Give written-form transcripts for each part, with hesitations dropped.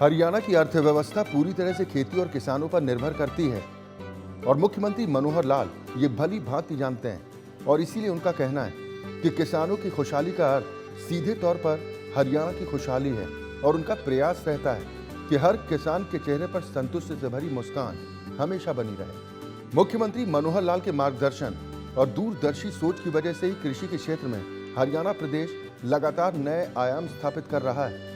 हरियाणा की अर्थव्यवस्था पूरी तरह से खेती और किसानों पर निर्भर करती है और मुख्यमंत्री मनोहर लाल ये भली भांति जानते हैं और इसीलिए उनका कहना है कि किसानों की खुशहाली का अर्थ सीधे तौर पर हरियाणा की खुशहाली है और उनका प्रयास रहता है कि हर किसान के चेहरे पर संतुष्टि से भरी मुस्कान हमेशा बनी रहे। मुख्यमंत्री मनोहर लाल के मार्गदर्शन और दूरदर्शी सोच की वजह से ही कृषि के क्षेत्र में हरियाणा प्रदेश लगातार नए आयाम स्थापित कर रहा है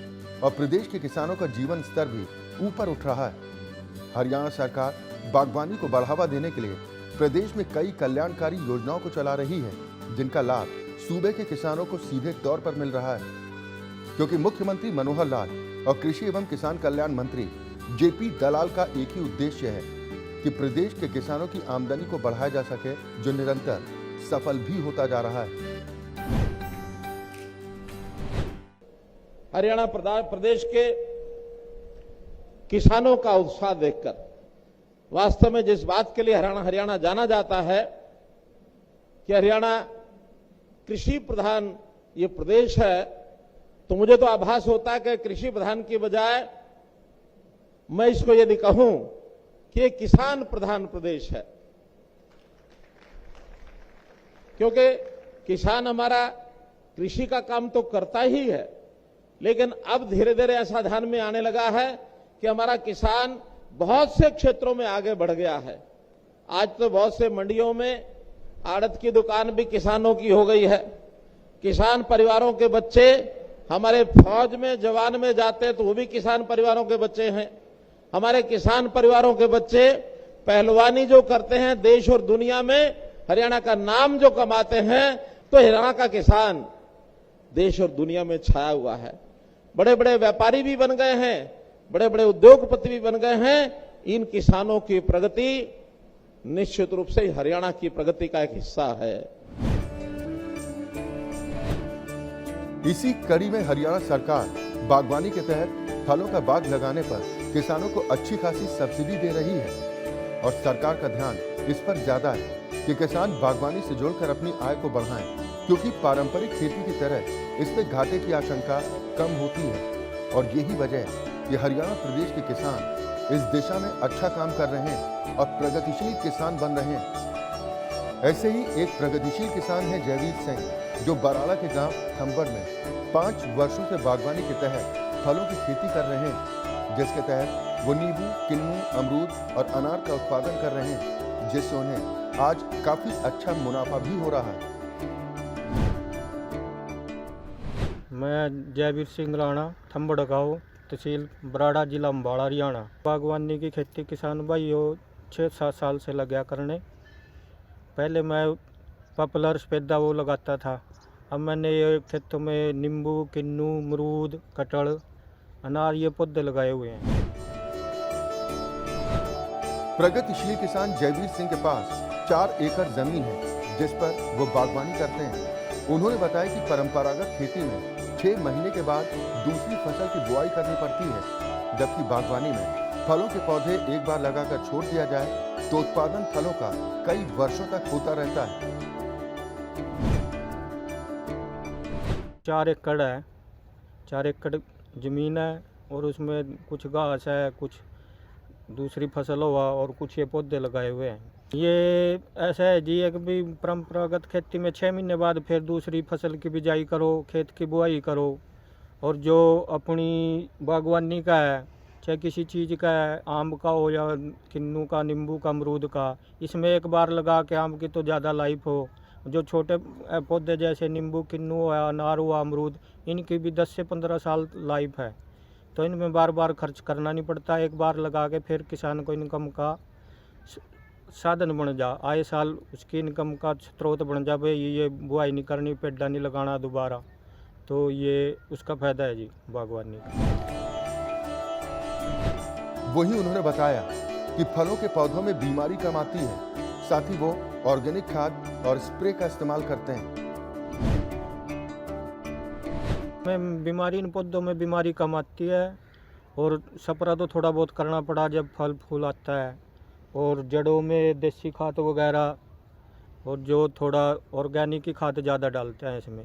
और प्रदेश के किसानों का जीवन स्तर भी ऊपर उठ रहा है। हरियाणा सरकार बागवानी को बढ़ावा देने के लिए प्रदेश में कई कल्याणकारी योजनाओं को चला रही है, जिनका लाभ सूबे के किसानों को सीधे तौर पर मिल रहा है, क्योंकि मुख्यमंत्री मनोहर लाल और कृषि एवं किसान कल्याण मंत्री जेपी दलाल का एक ही उद्देश्य है कि प्रदेश के किसानों की आमदनी को बढ़ाया जा सके, जो निरंतर सफल भी होता जा रहा है। हरियाणा प्रदेश के किसानों का उत्साह देखकर वास्तव में जिस बात के लिए हरियाणा जाना जाता है कि हरियाणा कृषि प्रधान ये प्रदेश है, तो मुझे तो आभास होता है कि कृषि प्रधान की बजाय मैं इसको यदि कहूं कि ये किसान प्रधान प्रदेश है, क्योंकि किसान हमारा कृषि का काम तो करता ही है, लेकिन अब धीरे धीरे ऐसा ध्यान में आने लगा है कि हमारा किसान बहुत से क्षेत्रों में आगे बढ़ गया है। आज तो बहुत से मंडियों में आड़त की दुकान भी किसानों की हो गई है। किसान परिवारों के बच्चे हमारे फौज में जवान में जाते हैं तो वो भी किसान परिवारों के बच्चे हैं। हमारे किसान परिवारों के बच्चे पहलवानी जो करते हैं देश और दुनिया में, हरियाणा का नाम जो कमाते हैं, तो हरियाणा का किसान देश और दुनिया में छाया हुआ है। बड़े बड़े व्यापारी भी बन गए हैं, बड़े बड़े उद्योगपति भी बन गए हैं। इन किसानों की प्रगति निश्चित रूप से हरियाणा की प्रगति का एक हिस्सा है। इसी कड़ी में हरियाणा सरकार बागवानी के तहत फलों का बाग लगाने पर किसानों को अच्छी खासी सब्सिडी दे रही है और सरकार का ध्यान इस पर ज्यादा है कि किसान बागवानी से जुड़कर अपनी आय को बढ़ाएं, क्योंकि पारंपरिक खेती की तरह इसमें घाटे की आशंका कम होती है और यही वजह है कि हरियाणा प्रदेश के किसान इस दिशा में अच्छा काम कर रहे हैं और प्रगतिशील किसान बन रहे हैं। ऐसे ही एक प्रगतिशील किसान है जयवीर सिंह, जो बराला के गांव थंबड़ में 5 वर्षों से बागवानी के तहत फलों की खेती कर रहे हैं, जिसके तहत वो नींबू, किन्नू, अमरूद और अनार का उत्पादन कर रहे हैं, जिससे उन्हें आज काफी अच्छा मुनाफा भी हो रहा है। मैं जयवीर सिंह राणा, थंबड़ गाँव, तहसील बराड़ा, जिला अम्बाड़ा, हरियाणा। बागवानी की खेती किसान भाइयों 6-7 साल से लगा करने। पहले मैं पॉपुलर सफेदा वो लगाता था, अब मैंने ये खेतों में नींबू, किन्नू, अमरूद, कटहल, अनार ये पौधे लगाए हुए हैं। प्रगतिशील किसान जयवीर सिंह के पास 4 एकड़ जमीन है, जिस पर वो बागवानी करते हैं। उन्होंने बताया कि परंपरागत खेती में 6 महीने के बाद दूसरी फसल की बुआई करनी पड़ती है, जबकि बागवानी में फलों के पौधे एक बार लगाकर छोड़ दिया जाए तो उत्पादन फलों का कई वर्षों तक होता रहता है। 4 एकड़ है, 4 एकड़ जमीन है और उसमें कुछ घास है, कुछ दूसरी फसल हुआ और कुछ ये पौधे लगाए हुए हैं। ये ऐसा है जी, एक भी परंपरागत खेती में 6 महीने बाद फिर दूसरी फसल की बिजाई करो, खेत की बुआई करो, और जो अपनी बागवानी का है, चाहे किसी चीज़ का है, आम का हो या किन्नू का, नींबू का, अमरूद का, इसमें एक बार लगा के आम की तो ज़्यादा लाइफ हो। जो छोटे पौधे जैसे नींबू, किन्नू हुआ, अनार हुआ, अमरूद, इनकी भी 10 से 15 साल लाइफ है, तो इनमें बार बार खर्च करना नहीं पड़ता। एक बार लगा के फिर किसान को इनकम का साधन बन जा, आए साल उसकी इनकम का स्रोत बन जा। भाई ये बुआई नहीं करनी, पेड़ा नहीं लगाना दोबारा, तो ये उसका फायदा है जी बागवानी का। वहीं उन्होंने बताया कि फलों के पौधों में बीमारी कम आती है, साथ ही वो ऑर्गेनिक खाद और स्प्रे का इस्तेमाल करते हैं। बीमारी इन पौधों में बीमारी कम आती है और स्प्रे तो थोड़ा बहुत करना पड़ा जब फल फूल आता है, और जड़ों में देसी खाद वगैरह, और जो थोड़ा ऑर्गेनिक की खाद ज़्यादा डालते हैं इसमें।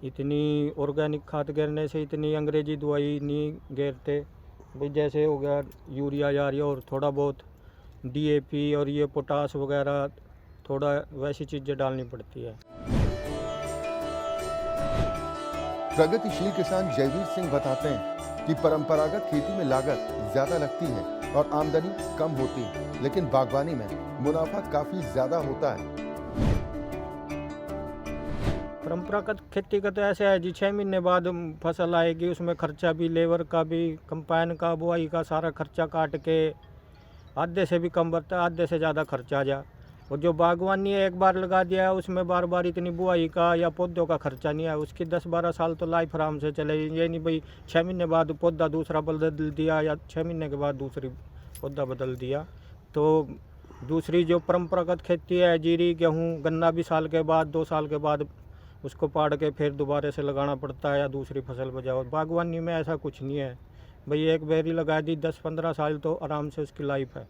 इतनी ऑर्गेनिक खाद गिरने से इतनी अंग्रेजी दवाई नहीं गिरते, भाई जैसे हो गया यूरिया जा रही है और थोड़ा बहुत डीएपी और ये पोटास वगैरह थोड़ा वैसी चीज़ें डालनी पड़ती है। प्रगतिशील किसान जयवीर सिंह बताते हैं कि परंपरागत खेती में लागत ज्यादा लगती है और आमदनी कम होती है, लेकिन बागवानी में मुनाफा काफी ज्यादा होता है। परंपरागत खेती का तो ऐसा है जी 6 महीने बाद फसल आएगी, उसमें खर्चा भी, लेबर का भी, कंपाइन का, बुआई का सारा खर्चा काट के आधे से भी कम बचता है, आधे से ज़्यादा खर्चा आ जा। और जो बागवानी है एक बार लगा दिया है, उसमें बार बार इतनी बुआई का या पौधों का खर्चा नहीं है, उसकी 10-12 साल तो लाइफ आराम से चले। ये नहीं भाई 6 महीने बाद पौधा दूसरा बदल दिया या 6 महीने के बाद दूसरी पौधा बदल दिया। तो दूसरी जो परंपरागत खेती है, जीरी, गेहूँ, गन्ना भी साल के बाद 2 साल के बाद उसको पाड़ के फिर दोबारा से लगाना पड़ता है या दूसरी फसल बजाओ। बागवानी में ऐसा कुछ नहीं है भाई, एक बेरी लगा दी 10-15 साल तो आराम से उसकी लाइफ है।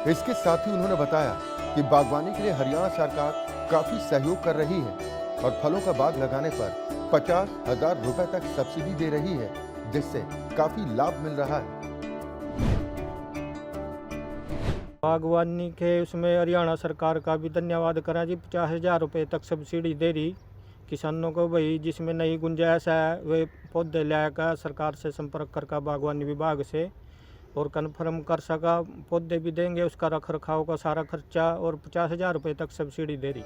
इसके साथ ही उन्होंने बताया कि बागवानी के लिए हरियाणा सरकार काफी सहयोग कर रही है और फलों का बाग लगाने पर 50,000 रुपए तक सब्सिडी दे रही है, जिससे काफी लाभ मिल रहा है। बागवानी के उसमें हरियाणा सरकार का भी धन्यवाद करें जी। 50,000 रुपये तक सब्सिडी दे रही किसानों को। भाई जिसमें नई गुंजाइश है वे पौधे लाकर सरकार से संपर्क करके बागवानी विभाग से और कन्फर्म कर सका, पौधे भी देंगे, उसका रख रखाव का सारा खर्चा, और 50,000 रुपये तक सब्सिडी दे रही।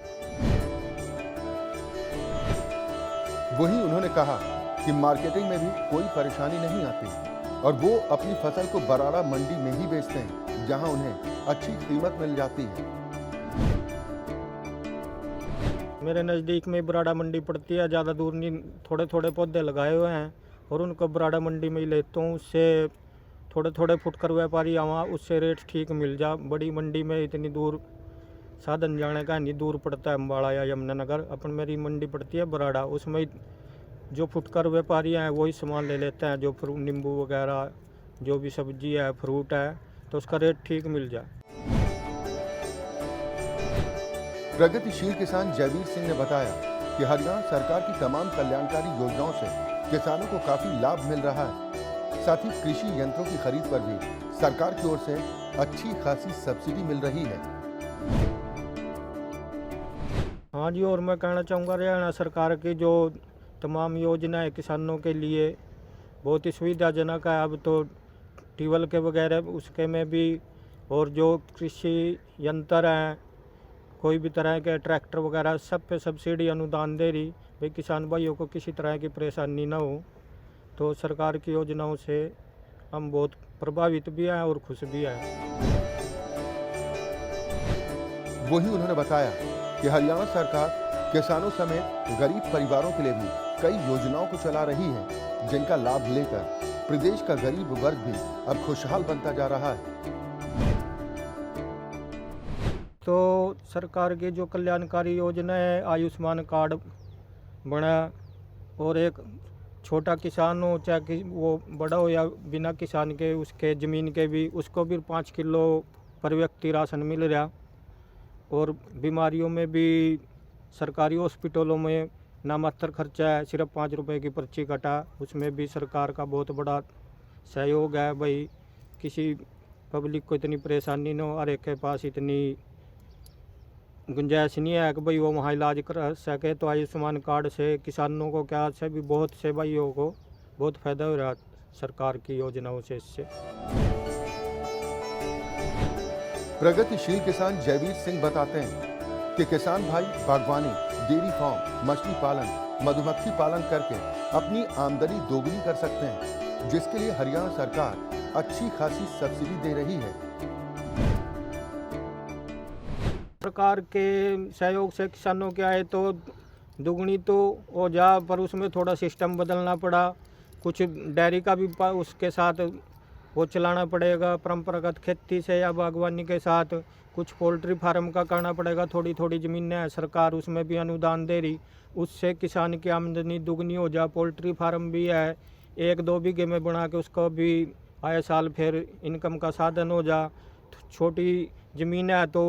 वहीं उन्होंने कहा कि मार्केटिंग में भी कोई परेशानी नहीं आती और वो अपनी फसल को बराड़ा मंडी में ही बेचते हैं, जहां उन्हें अच्छी कीमत मिल जाती है। मेरे नज़दीक में बराड़ा मंडी पड़ती है, ज़्यादा दूर नहीं, थोड़े थोड़े पौधे लगाए हुए हैं और उनको बराड़ा मंडी में ही लेता हूँ। उससे थोड़े थोड़े फुटकर व्यापारी आवा, उससे रेट ठीक मिल जा। बड़ी मंडी में इतनी दूर साधन जाने का नहीं, दूर पड़ता है अम्बाड़ा या यमुनानगर। अपन मेरी मंडी पड़ती है बराड़ा, उसमें जो फुटकर व्यापारी हैं वही सामान ले लेते हैं, जो फ्रूट, नींबू वगैरह, जो भी सब्जी है, फ्रूट है, तो उसका रेट ठीक मिल जाए। प्रगतिशील किसान जयवीर सिंह ने बताया कि हरियाणा सरकार की तमाम कल्याणकारी योजनाओं से किसानों को काफी लाभ मिल रहा है। साथ ही कृषि यंत्रों की खरीद पर भी सरकार की ओर से अच्छी खासी सब्सिडी मिल रही है। हाँ जी, और मैं कहना चाहूँगा हरियाणा सरकार की जो तमाम योजनाएं किसानों के लिए बहुत ही सुविधाजनक है। अब तो ट्यूबवेल के वगैरह उसके में भी, और जो कृषि यंत्र हैं, कोई भी तरह के ट्रैक्टर वगैरह, सब पे सब्सिडी अनुदान दे रही। भाई किसान भाइयों को किसी तरह की परेशानी ना हो। तो सरकार की योजनाओं से हम बहुत प्रभावित भी हैं और खुश भी हैं। वहीं उन्होंने बताया कि हरियाणा सरकार किसानों समेत गरीब परिवारों के लिए भी कई योजनाओं को चला रही है, जिनका लाभ लेकर प्रदेश का गरीब वर्ग भी अब खुशहाल बनता जा रहा है। तो सरकार की जो कल्याणकारी योजना है, आयुष्मान कार्ड बना, और एक छोटा किसान हो चाहे वो बड़ा हो या बिना किसान के, उसके ज़मीन के भी, उसको भी 5 किलो पर व्यक्ति राशन मिल रहा। और बीमारियों में भी सरकारी हॉस्पिटलों में नामात्र खर्चा है, सिर्फ 5 रुपए की पर्ची कटा, उसमें भी सरकार का बहुत बड़ा सहयोग है। भाई किसी पब्लिक को इतनी परेशानी न हो, हर एक के पास इतनी गुंजाइश नहीं है कि भाई वो वहाँ इलाज कर सके। तो आयुष्मान कार्ड से किसानों को क्या से भी बहुत से भाइयों को बहुत फायदा हो रहा सरकार की योजनाओं से। इससे प्रगतिशील किसान जयवीर सिंह बताते हैं कि किसान भाई बागवानी, डेयरी फार्म, मछली पालन, मधुमक्खी पालन करके अपनी आमदनी दोगुनी कर सकते हैं, जिसके लिए हरियाणा सरकार अच्छी खासी सब्सिडी दे रही है। सरकार के सहयोग से किसानों के आए तो दुगनी तो हो जा, पर उसमें थोड़ा सिस्टम बदलना पड़ा। कुछ डेयरी का भी उसके साथ वो चलाना पड़ेगा, परंपरागत खेती से या बागवानी के साथ। कुछ पोल्ट्री फार्म का करना पड़ेगा, थोड़ी थोड़ी ज़मीनें हैं, सरकार उसमें भी अनुदान दे रही, उससे किसान की आमदनी दुगनी हो जा। पोल्ट्री फार्म भी है, 1-2 बीघे में बना के उसको भी आए साल फिर इनकम का साधन हो जा। छोटी ज़मीन है तो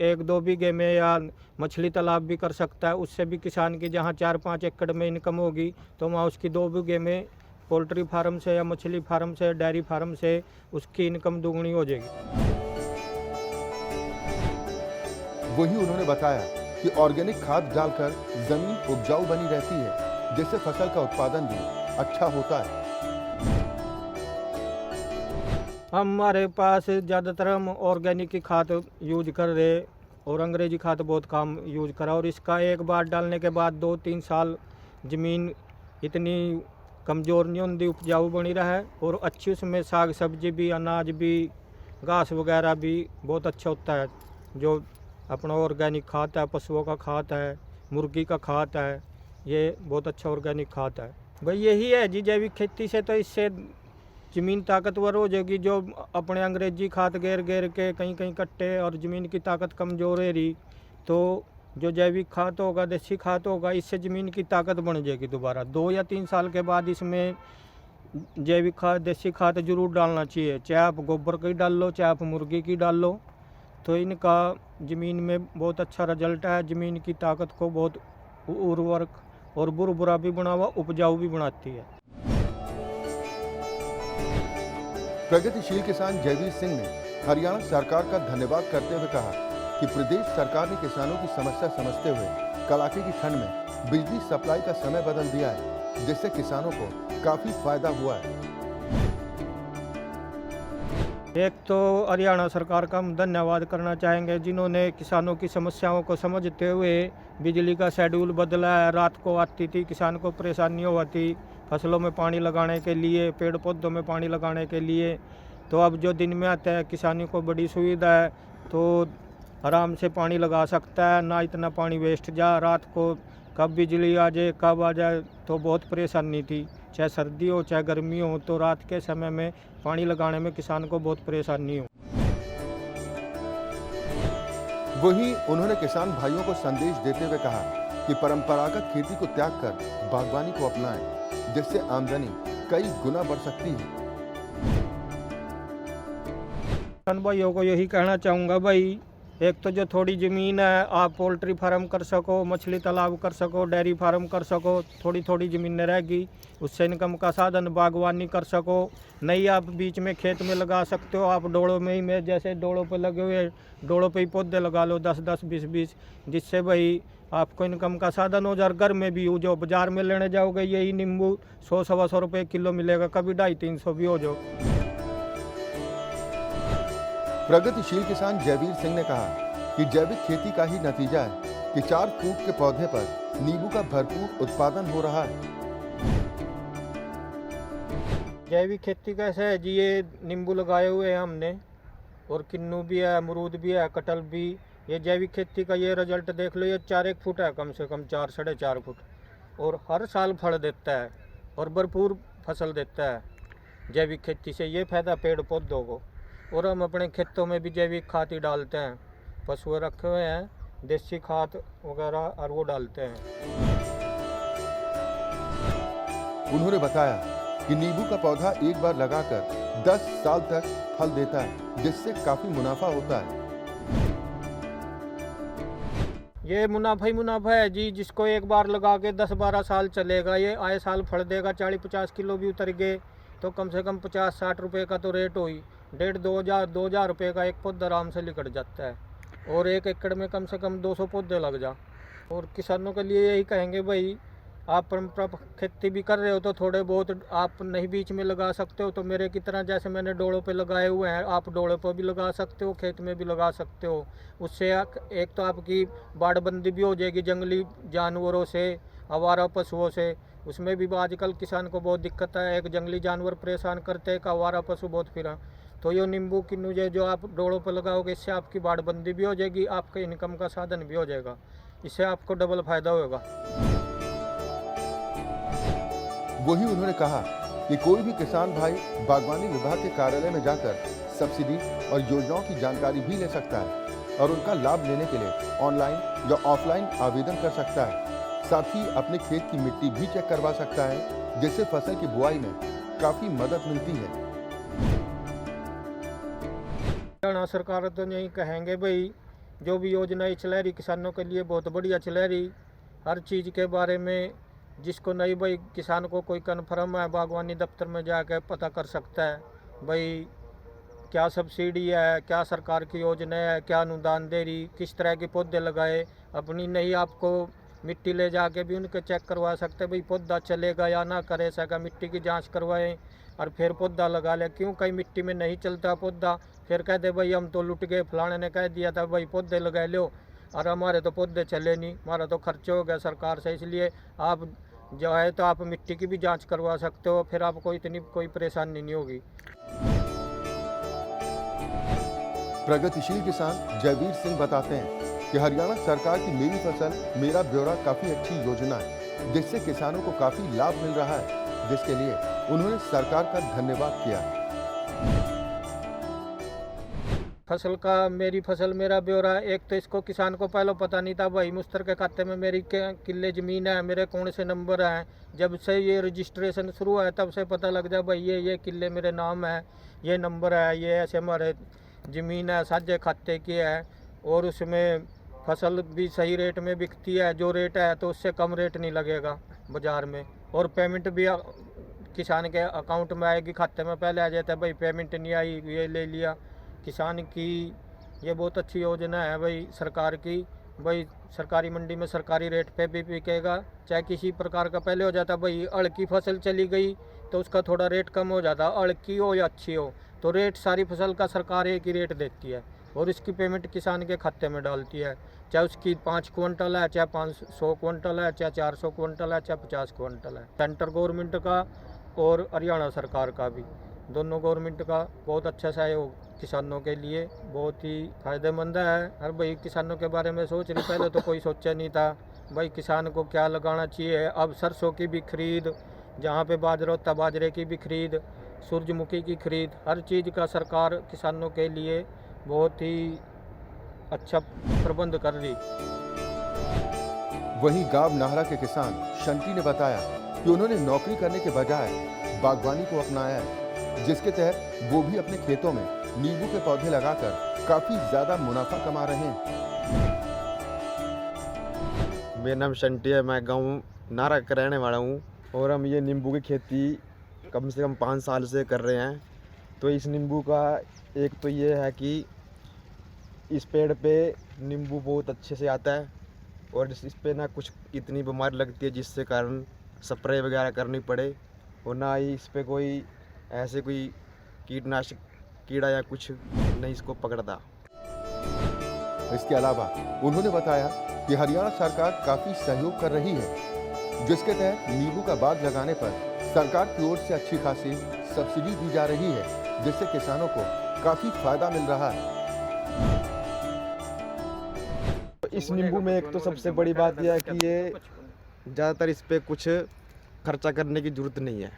1-2 बीघे में या मछली तालाब भी कर सकता है, उससे भी किसान की जहाँ 4-5 एकड़ में इनकम होगी तो वहाँ उसकी 2 बीघे में पोल्ट्री फार्म से या मछली फार्म से, डेयरी फार्म से उसकी इनकम दुगनी हो जाएगी। वहीं उन्होंने बताया कि ऑर्गेनिक खाद डालकर जमीन उपजाऊ बनी रहती है, जिससे फसल का उत्पादन भी अच्छा होता है। हमारे पास ज़्यादातर हम ऑर्गेनिक की खाद यूज कर रहे और अंग्रेजी खाद बहुत कम यूज करा, और इसका एक बार डालने के बाद 2-3 साल ज़मीन इतनी कमज़ोर नहीं होती, उपजाऊ बनी रहा है और अच्छी उसमें साग सब्जी भी, अनाज भी, घास वगैरह भी बहुत अच्छा होता है। जो अपना ऑर्गेनिक खाद है, पशुओं का खाद है, मुर्गी का खाद है, ये बहुत अच्छा ऑर्गेनिक खाद है। भाई यही है जी, जैविक खेती से तो इससे ज़मीन ताकतवर हो जाएगी। जो अपने अंग्रेजी खाद घेर घेर के कहीं कहीं कट्टे और ज़मीन की ताकत कमज़ोर है रही, तो जो जैविक खाद होगा, देसी खाद होगा, इससे ज़मीन की ताकत बन जाएगी दोबारा। 2 या 3 साल के बाद इसमें जैविक खाद, देसी खाद जरूर डालना चाहिए। चाहे आप गोबर की डाल लो, चाहे आप मुर्गी की डाल लो, तो इनका ज़मीन में बहुत अच्छा रिजल्ट है। ज़मीन की ताकत को बहुत उर्वरक और बुरा भी बना हुआ उपजाऊ भी बनाती है। प्रगतिशील किसान जयवीर सिंह ने हरियाणा सरकार का धन्यवाद करते हुए कहा कि प्रदेश सरकार ने किसानों की समस्या समझते हुए कड़ाके की ठंड में बिजली सप्लाई का समय बदल दिया है, जिससे किसानों को काफी फायदा हुआ है। एक तो हरियाणा सरकार का हम धन्यवाद करना चाहेंगे, जिन्होंने किसानों की समस्याओं को समझते हुए बिजली का शेड्यूल बदला है। रात को आती थी, किसान को परेशानी होती फसलों में पानी लगाने के लिए, पेड़ पौधों में पानी लगाने के लिए, तो अब जो दिन में आता है किसानी को बड़ी सुविधा है, तो आराम से पानी लगा सकता है, ना इतना पानी वेस्ट जा। रात को कब बिजली आ जाए, कब आ जाए, तो बहुत परेशानी थी, चाहे सर्दी हो चाहे गर्मी हो, तो रात के समय में पानी लगाने में किसान को बहुत परेशानी हो। वहीं उन्होंने किसान भाइयों को संदेश देते हुए कहा कि परंपरागत खेती को त्याग कर बागवानी को अपनाएं, जिससे आमदनी कई गुना बढ़ सकती है। किसान भाइयों को यही कहना चाहूँगा भाई, एक तो जो थोड़ी ज़मीन है आप पोल्ट्री फार्म कर सको, मछली तालाब कर सको, डेयरी फार्म कर सको, थोड़ी थोड़ी ज़मीन रहेगी, उससे इनकम का साधन बागवानी कर सको। नहीं आप बीच में खेत में लगा सकते हो, आप डोड़ों में ही, में जैसे डोड़ों पे लगे हुए डोड़ों पे ही पौधे लगा लो 10-10, 20-20, जिससे भाई आपको इनकम का साधन हो जाए। घर में भी हो, जो बाजार में लेने जाओगे यही नींबू 100-125 रुपये किलो मिलेगा, कभी 250-300 भी हो जाओ। प्रगतिशील किसान जयवीर सिंह ने कहा कि जैविक खेती का ही नतीजा है कि 4 फुट के पौधे पर नींबू का भरपूर उत्पादन हो रहा है। जैविक खेती कैसे है जी, ये नींबू लगाए हुए हैं हमने, और किन्नू भी है, अमरूद भी है, कटहल भी। ये जैविक खेती का ये रिजल्ट देख लो, ये 4-1 फुट है, कम से कम 4-4.5 फुट, और हर साल फल देता है और भरपूर फसल देता है। जैविक खेती से ये फायदा पेड़ पौधों को। और हम अपने खेतों में भी जैविक खाद ही डालते हैं, पशु रखे हुए हैं, देसी खाद वगैरह और वो डालते हैं। उन्होंने बताया कि नींबू का पौधा एक बार लगाकर 10 साल तक फल देता है, जिससे काफी मुनाफा होता है। ये मुनाफा ही मुनाफा है जी, जिसको एक बार लगा के 10-12 साल चलेगा, ये आए साल फल देगा। 40-50 किलो भी उतर गए तो कम से कम 50-60 रुपये का तो रेट हो ही, 1,500-2,000 रुपये का एक पौधा आराम से निकल जाता है, और 1 एकड़ में कम से कम 200 पौधे लग जा। और किसानों के लिए यही कहेंगे भाई, आप परंपरा खेती भी कर रहे हो तो थोड़े बहुत आप नहीं बीच में लगा सकते हो, तो मेरे की तरह जैसे मैंने डोड़ों पे लगाए हुए हैं, आप डोड़ों पर भी लगा सकते हो, खेत में भी लगा सकते हो। उससे एक तो आपकी बाड़बंदी भी हो जाएगी जंगली जानवरों से, आवारा पशुओं से। उसमें भी आजकल किसान को बहुत दिक्कत है, एक जंगली जानवर परेशान करते हैं, एक आवारा पशु बहुत फिरा। तो ये नींबू किन्नू जो आप डोड़ों पर लगाओगे, इससे आपकी बाड़बंदी भी हो जाएगी, आपके इनकम का साधन भी हो जाएगा, इससे आपको डबल फायदा होगा। वही उन्होंने कहा कि कोई भी किसान भाई बागवानी विभाग के कार्यालय में जाकर सब्सिडी और योजनाओं की जानकारी भी ले सकता है और उनका लाभ लेने के लिए ऑनलाइन या ऑफलाइन आवेदन कर सकता है। साथ ही अपने खेत की मिट्टी भी चेक करवा सकता है, जिससे फसल की बुआई में काफी मदद मिलती है। हरियाणा सरकार तो यही कहेंगे भाई, जो भी योजनाएं चला रही किसानों के लिए बहुत बढ़िया चला रही। हर चीज़ के बारे में जिसको नहीं भाई किसान को कोई कन्फर्म है बागवानी दफ्तर में जाकर पता कर सकता है भाई क्या सब्सिडी है, क्या सरकार की योजना है, क्या अनुदान दे रही, किस तरह के पौधे लगाए। अपनी नहीं आपको मिट्टी ले जाके भी उनके चेक करवा सकते हैं भाई पौधा चलेगा या ना करे, सका मिट्टी की जांच करवाएं और फिर पौधा लगा ले। क्यों कहीं मिट्टी में नहीं चलता पौधा, फिर कहते भाई हम तो लुट गए, फलाने ने कह दिया था भाई पौधे लगा लो और हमारे तो पौधे चले नहीं, हमारा तो खर्च हो गया सरकार से। इसलिए आप जो है तो आप मिट्टी की भी जांच करवा सकते हो, फिर आपको इतनी कोई परेशानी नहीं होगी। प्रगतिशील किसान जयवीर सिंह बताते हैं कि हरियाणा सरकार की मेरी फसल मेरा ब्यौरा काफी अच्छी योजना है, जिससे किसानों को काफी लाभ मिल रहा है, जिसके लिए उन्होंने सरकार का धन्यवाद किया। फसल का मेरी फसल मेरा ब्यौरा, एक तो इसको किसान को पहले पता नहीं था भाई मुश्तर के खाते में मेरी किले ज़मीन है, मेरे कौन से नंबर हैं। जब से ये रजिस्ट्रेशन शुरू हुआ है तब से पता लग जाए भाई ये किले मेरे नाम है, ये नंबर है, ये ऐसे हमारे ज़मीन है, साझे खाते की है और उसमें फसल भी सही रेट में बिकती है। जो रेट है तो उससे कम रेट नहीं लगेगा बाज़ार में, और पेमेंट भी किसान के अकाउंट में आएगी, खाते में पहले आ जाता है भाई पेमेंट नहीं आई ये ले लिया। किसान की ये बहुत अच्छी योजना है भाई सरकार की। भाई सरकारी मंडी में सरकारी रेट पे भी बिकेगा, चाहे किसी प्रकार का पहले हो जाता भाई अड़ की फसल चली गई तो उसका थोड़ा रेट कम हो जाता, अड़ की हो या अच्छी हो तो रेट सारी फसल का सरकार एक ही रेट देती है और इसकी पेमेंट किसान के खाते में डालती है, चाहे उसकी 5 क्विंटल है, चाहे 500 क्विंटल है, चाहे 400 क्विंटल है, चाहे 50 क्विंटल है। सेंटर गवर्नमेंट का और हरियाणा सरकार का भी, दोनों गवर्नमेंट का बहुत अच्छा सहयोग किसानों के लिए बहुत ही फायदेमंद है। हर भाई किसानों के बारे में सोच रही, पहले तो कोई सोचा नहीं था भाई किसान को क्या लगाना चाहिए। अब सरसों की भी खरीद, जहाँ पे बाजरा होता बाजरे की भी खरीद, सूरजमुखी की खरीद, हर चीज़ का सरकार किसानों के लिए बहुत ही अच्छा प्रबंध कर रही। वहीं गांव नाहरा के किसान शंटी ने बताया कि उन्होंने नौकरी करने के बजाय बागवानी को अपनाया है, जिसके तहत वो भी अपने खेतों में नींबू के पौधे लगाकर काफी ज्यादा मुनाफा कमा रहे हैं। मेरा नाम शंटी है, मैं गांव नाहरा का रहने वाला हूं और हम ये नींबू की खेती कम से कम 5 साल से कर रहे हैं। तो इस नींबू का एक तो ये है कि इस पेड़ पे नींबू बहुत अच्छे से आता है और इस पे ना कुछ इतनी बीमारी लगती है जिससे कारण स्प्रे वगैरह करनी पड़े, और ना ही इस पे कोई ऐसे कोई कीटनाशक कीड़ा या कुछ नहीं इसको पकड़ता। इसके अलावा उन्होंने बताया कि हरियाणा सरकार काफी सहयोग कर रही है, जिसके तहत नींबू का बाग लगाने पर सरकार की ओर से अच्छी खासी सब्सिडी दी जा रही है, जिससे किसानों को काफी फायदा मिल रहा है। इस नींबू में एक तो सबसे बड़ी बात यह है कि ये ज़्यादातर इस पे कुछ खर्चा करने की ज़रूरत नहीं है।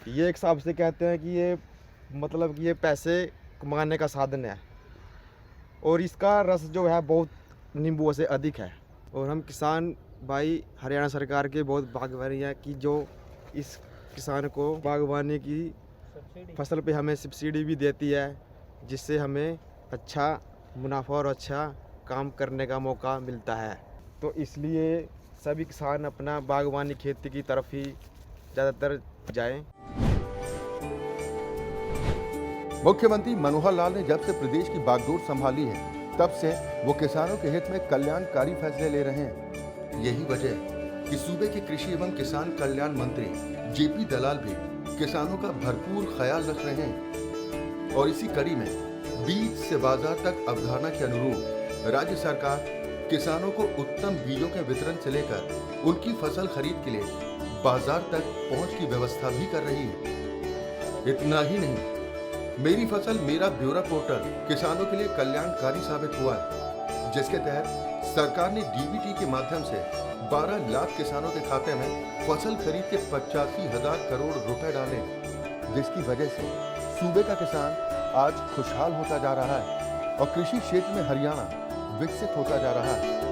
ये एक हिसाब से कहते हैं कि ये मतलब कि ये पैसे कमाने का साधन है और इसका रस जो है बहुत नींबुओं से अधिक है। और हम किसान भाई हरियाणा सरकार के बहुत भाग्यवान हैं कि जो इस किसान को बागवानी की फसल पे हमें सब्सिडी भी देती है, जिससे हमें अच्छा मुनाफा और अच्छा काम करने का मौका मिलता है। तो इसलिए सभी किसान अपना बागवानी खेती की तरफ ही ज़्यादातर जाएं। मुख्यमंत्री मनोहर लाल ने जब से प्रदेश की बागडोर संभाली है, तब से वो किसानों के हित में कल्याणकारी फैसले ले रहे हैं। यही वजह है कि सूबे के कृषि एवं किसान कल्याण मंत्री जेपी दलाल भी किसानों का भरपूर ख्याल रख रहे हैं और इसी कड़ी में बीज से बाजार तक अवधारणा के अनुरूप राज्य सरकार किसानों को उत्तम बीजों के वितरण से लेकर उनकी फसल खरीद के लिए बाजार तक पहुंच की व्यवस्था भी कर रही है। इतना ही नहीं, मेरी फसल मेरा ब्यौरा पोर्टल किसानों के लिए कल्याणकारी साबित हुआ है, जिसके तहत सरकार ने डीबीटी के माध्यम से 12 लाख किसानों के खाते में फसल खरीद के 85,000 करोड़ रुपए डाले, जिसकी वजह से सूबे का किसान आज खुशहाल होता जा रहा है और कृषि क्षेत्र में हरियाणा विकसित होता जा रहा है।